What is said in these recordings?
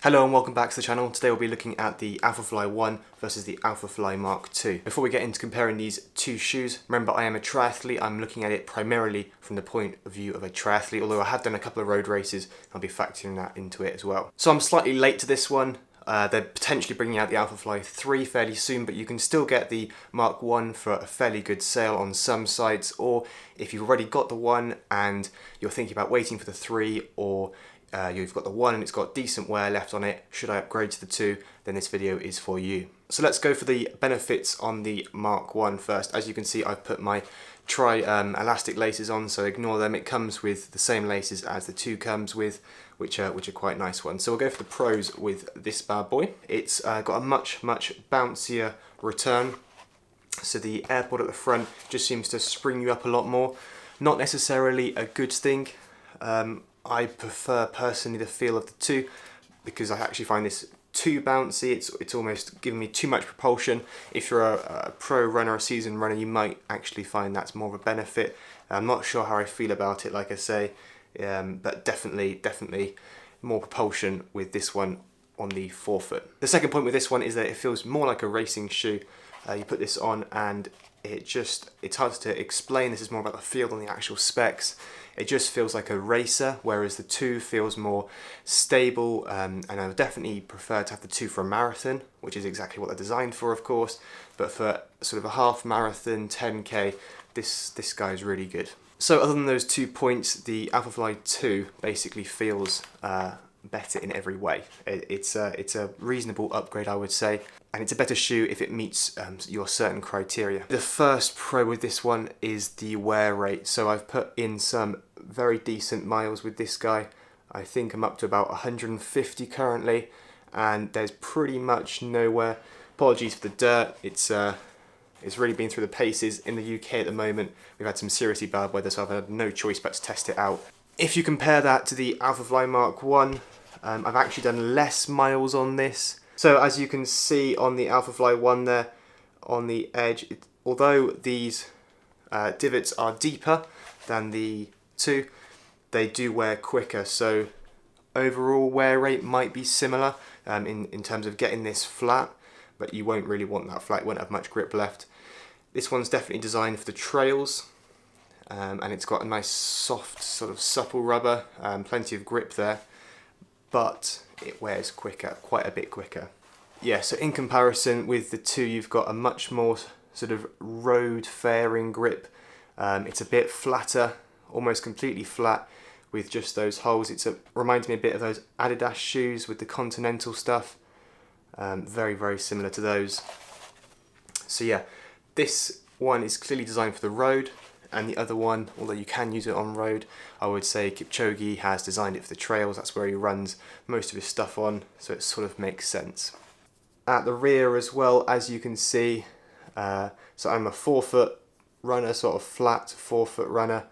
Hello and welcome back to the channel. Today we'll be looking at the Alphafly 1 versus the Alphafly Mark 2. Before we get into comparing these two shoes, remember I am a triathlete. I'm looking at it primarily from the point of view of a triathlete, although I have done a couple of road races. I'll be factoring that into it as well. So I'm slightly late to this one. They're potentially bringing out the Alphafly 3 fairly soon, but you can still get the Mark 1 for a fairly good sale on some sites, or if you've already got the 1 and you're thinking about waiting for the 3, or you've got the 1 and it's got decent wear left on it, should I upgrade to the 2, then this video is for you. So let's go for the benefits on the Mark 1 first. As you can see, I've put my elastic laces on, so ignore them. It comes with the same laces as the 2 comes with, which are quite nice ones. So we'll go for the pros with this bad boy. It's got a much bouncier return. So the AirPod at the front just seems to spring you up a lot more. Not necessarily a good thing. I prefer personally the feel of the 2 because I actually find this too bouncy. It's almost giving me too much propulsion. If you're a pro runner, a seasoned runner, you might actually find that's more of a benefit. I'm not sure how I feel about it, like I say, but definitely more propulsion with this one on the forefoot. The second point with this one is that it feels more like a racing shoe. You put this on and it's hard to explain. This is more about the feel than the actual specs. It just feels like a racer, whereas the 2 feels more stable, and I would definitely prefer to have the 2 for a marathon, which is exactly what they're designed for, of course. But for sort of a half marathon, 10k, this guy is really good. So other than those 2 points, the Alphafly 2 basically feels better in every way. It's a reasonable upgrade, I would say, and it's a better shoe if it meets your certain criteria. The first pro with this one is the wear rate. So I've put in some very decent miles with this guy. I think I'm up to about 150 currently, and there's pretty much no wear. Apologies for the dirt. It's really been through the paces in the UK at the moment. We've had some seriously bad weather, so I've had no choice but to test it out. If you compare that to the Alphafly Mark 1, I've actually done less miles on this. So as you can see on the Alphafly 1 there, on the edge, although these divots are deeper than the 2, they do wear quicker. So overall wear rate might be similar in terms of getting this flat, but you won't really want that flat, you won't have much grip left. This one's definitely designed for the trails, and it's got a nice soft sort of supple rubber, plenty of grip there, but it wears quicker, quite a bit quicker. Yeah, so in comparison with the 2, you've got a much more sort of road faring grip. It's a bit flatter, almost completely flat with just those holes. Reminds me a bit of those Adidas shoes with the Continental stuff. Very similar to those. So yeah, this one is clearly designed for the road, and the other one, although you can use it on road, I would say Kipchoge has designed it for the trails. That's where he runs most of his stuff on, so it sort of makes sense. At the rear as well, as you can see, so I'm a 4-foot runner, sort of flat 4-foot runner,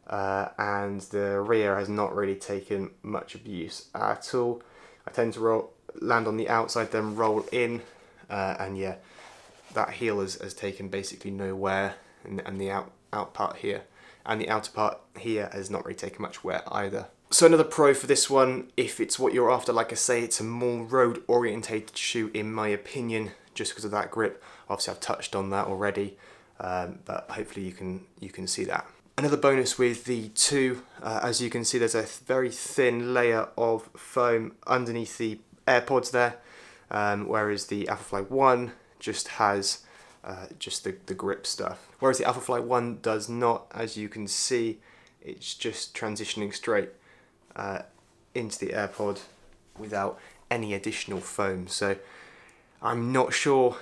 and the rear has not really taken much abuse at all. I tend to land on the outside, then roll in, and yeah, that heel has taken basically no wear, and the out part here and the outer part here has not really taken much wear either. So another pro for this one, if it's what you're after, like I say, it's a more road orientated shoe in my opinion, just because of that grip. Obviously I've touched on that already, but hopefully you can see that. Another bonus with the 2, as you can see, there's a very thin layer of foam underneath the AirPods there, whereas the Alphafly 1 just has just the grip stuff. Whereas the Alphafly 1 does not, as you can see, it's just transitioning straight into the AirPod without any additional foam. So I'm not sure,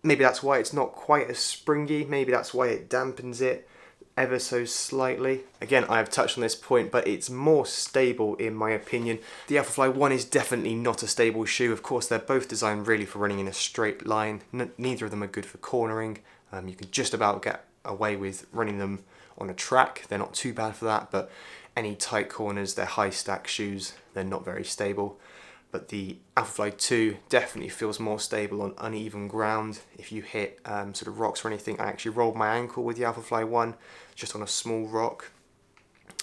maybe that's why it's not quite as springy, maybe that's why it dampens it ever so slightly. Again, I have touched on this point, but it's more stable in my opinion. The Alphafly 1 is definitely not a stable shoe. Of course, they're both designed really for running in a straight line. Neither of them are good for cornering. You can just about get away with running them on a track. They're not too bad for that, but any tight corners, they're high stack shoes. They're not very stable. But the Alphafly 2 definitely feels more stable on uneven ground. If you hit sort of rocks or anything, I actually rolled my ankle with the Alphafly 1 just on a small rock,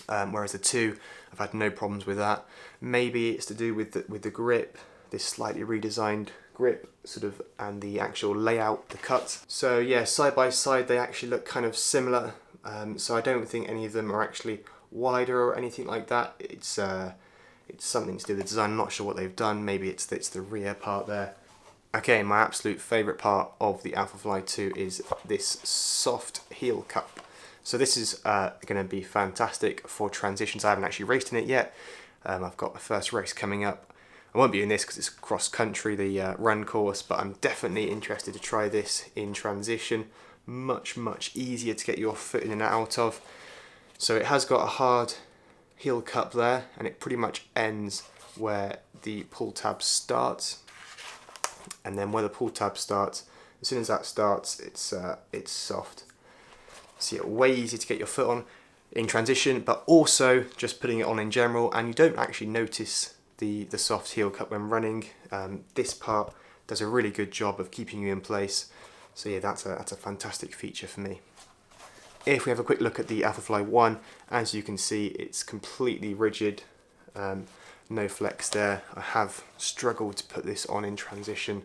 whereas the 2, I've had no problems with that. Maybe it's to do with the grip. this slightly redesigned grip sort of, and the actual layout, the cut. So yeah, side by side they actually look kind of similar, so I don't think any of them are actually wider or anything like that. It's something to do with the design. I'm not sure what they've done. Maybe it's the rear part there. Okay, my absolute favourite part of the Alphafly 2 is this soft heel cup. So this is going to be fantastic for transitions. I haven't actually raced in it yet. I've got my first race coming up. I won't be in this because it's cross country, the run course, but I'm definitely interested to try this in transition. Much easier to get your foot in and out of. So it has got a hard heel cup there, and it pretty much ends where the pull tab starts. And then where the pull tab starts, as soon as that starts, it's soft. So yeah, way easier to get your foot on in transition, but also just putting it on in general, and you don't actually notice the soft heel cup when running. This part does a really good job of keeping you in place. So yeah, that's a fantastic feature for me. If we have a quick look at the Alphafly 1, as you can see, it's completely rigid. No flex there. I have struggled to put this on in transition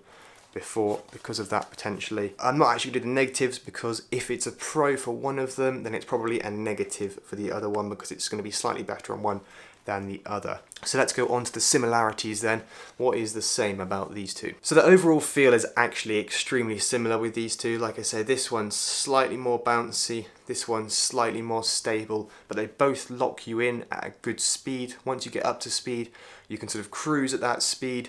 before because of that potentially. I'm not actually doing the negatives because if it's a pro for one of them, then it's probably a negative for the other one because it's going to be slightly better on one than the other. So let's go on to the similarities then. What is the same about these two? So the overall feel is actually extremely similar with these two. Like I say, this one's slightly more bouncy, this one's slightly more stable, but they both lock you in at a good speed. Once you get up to speed, you can sort of cruise at that speed.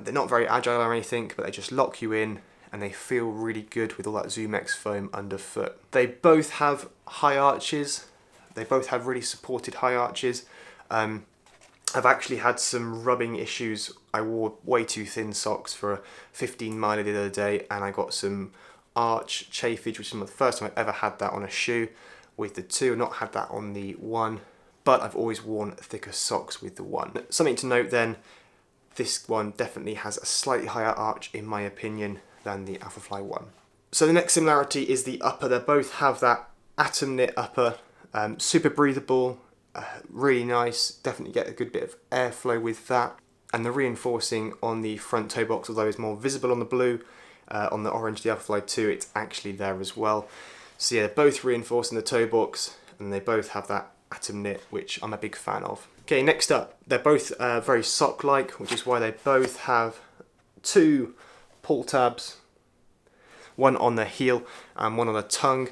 They're not very agile or anything, but they just lock you in and they feel really good with all that ZoomX foam underfoot. They both have high arches. They both have really supported high arches. I've actually had some rubbing issues. I wore way too thin socks for a 15 miler the other day, and I got some arch chafage, which is the first time I've ever had that on a shoe with the 2. I've not had that on the 1, but I've always worn thicker socks with the 1. Something to note then, this one definitely has a slightly higher arch in my opinion than the Alphafly 1. So the next similarity is the upper. They both have that atom knit upper, super breathable, really nice, definitely get a good bit of airflow with that. And the reinforcing on the front toe box, although it's more visible on the blue, on the orange, the Alphafly 2, it's actually there as well. So yeah, they're both reinforcing the toe box, and they both have that atom knit, which I'm a big fan of. Okay, next up, they're both very sock-like, which is why they both have 2 pull tabs, one on the heel and one on the tongue,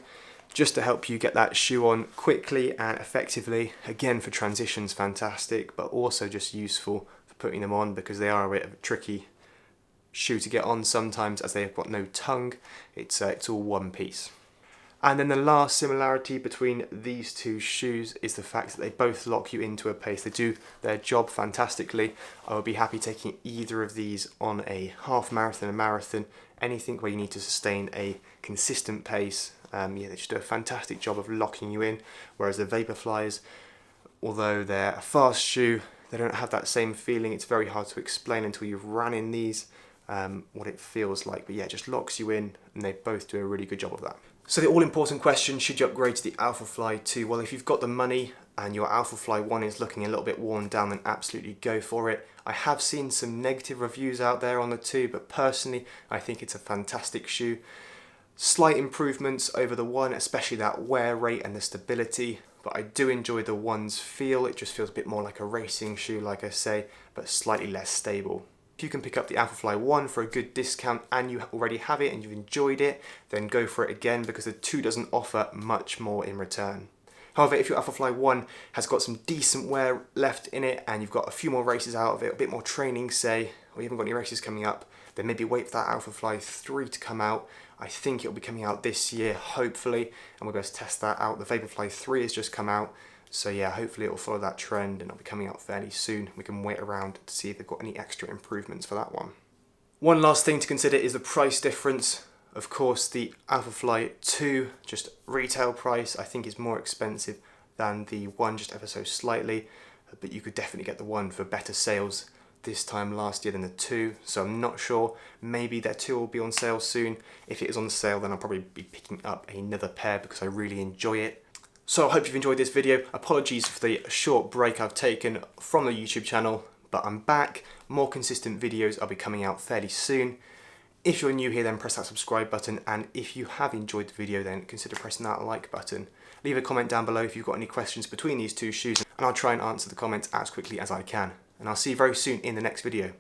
just to help you get that shoe on quickly and effectively. Again, for transitions, fantastic, but also just useful for putting them on because they are a bit of a tricky shoe to get on sometimes as they've got no tongue. It's all one piece. And then the last similarity between these two shoes is the fact that they both lock you into a pace. They do their job fantastically. I would be happy taking either of these on a half marathon, a marathon, anything where you need to sustain a consistent pace. Yeah, they just do a fantastic job of locking you in, whereas the Vaporflies, although they're a fast shoe, they don't have that same feeling. It's very hard to explain until you've run in these what it feels like. But yeah, it just locks you in, and they both do a really good job of that. So the all-important question, should you upgrade to the Alphafly 2? Well, if you've got the money and your Alphafly 1 is looking a little bit worn down, then absolutely go for it. I have seen some negative reviews out there on the 2, but personally, I think it's a fantastic shoe. Slight improvements over the 1, especially that wear rate and the stability, but I do enjoy the 1's feel. It just feels a bit more like a racing shoe, like I say, but slightly less stable. If you can pick up the Alphafly 1 for a good discount and you already have it and you've enjoyed it, then go for it again because the 2 doesn't offer much more in return. However, if your Alphafly 1 has got some decent wear left in it and you've got a few more races out of it, a bit more training say, or you haven't got any races coming up, then maybe wait for that Alphafly 3 to come out. I think it'll be coming out this year, hopefully, and we'll be able to test that out. The Vaporfly 3 has just come out, so yeah, hopefully it'll follow that trend and it'll be coming out fairly soon. We can wait around to see if they've got any extra improvements for that one. One last thing to consider is the price difference. Of course, the Alphafly 2, just retail price, I think is more expensive than the 1, just ever so slightly, but you could definitely get the 1 for better sales this time last year than the 2, so I'm not sure. Maybe their 2 will be on sale soon. If it is on sale, then I'll probably be picking up another pair because I really enjoy it. So I hope you've enjoyed this video. Apologies for the short break I've taken from the YouTube channel, But I'm back, more consistent videos. I'll be coming out fairly soon. If you're new here, then press that subscribe button, and if you have enjoyed the video, then consider pressing that like button. Leave a comment down below if you've got any questions between these two shoes, and I'll try and answer the comments as quickly as I can. And I'll see you very soon in the next video.